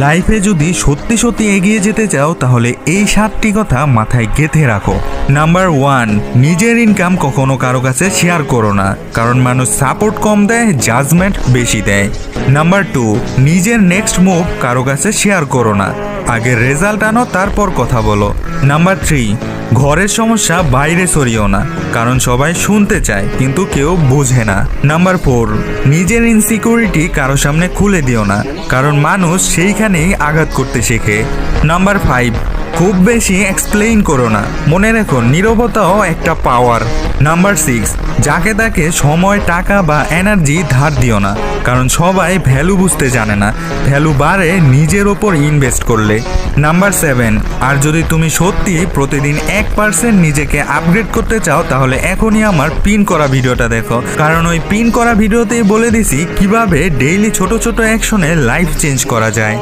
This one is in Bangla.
লাইফে যদি সত্যি সত্যি এগিয়ে যেতে চাও তাহলে এই 7টি কথা মাথায় গেঁথে রাখো। নাম্বার 1, নিজের ইনকাম কখনো কারো কাছে শেয়ার করো না, কারণ মানুষ সাপোর্ট কম দেয়, জাজমেন্ট বেশি দেয়। নাম্বার 2, নিজের নেক্সট মুভ কারো কাছে শেয়ার করো না, আগে রেজাল্ট আনো তারপর কথা বলো। নাম্বার 3, ঘরের সমস্যা বাইরে সরিও না, কারণ সবাই শুনতে চায় কিন্তু কেউ বোঝে না। নাম্বার 4, নিজের ইনসিকিউরিটি কারো সামনে খুলে দিও না, কারণ মানুষ সেইখানেই আঘাত করতে শেখে। নাম্বার 5, খুব বেশি এক্সপ্লেইন করো না, মনে রেখো নীরবতাও একটা পাওয়ার। নাম্বার 6, যাকে তাকে সময়, টাকা বা এনার্জি ধার দিও না, কারণ সবাই ভ্যালু বুঝতে জানে না, ভ্যালু বাড়ে নিজের ওপর ইনভেস্ট করলে। নাম্বার 7, আর যদি তুমি সত্যি প্রতিদিন 1% নিজেকে আপগ্রেড করতে চাও তাহলে এখনই আমার পিন করা ভিডিওটা দেখো, কারণ ওই পিন করা ভিডিওতেই বলে দিছি কিভাবে ডেইলি ছোট ছোট অ্যাকশনে লাইফ চেঞ্জ করা যায়।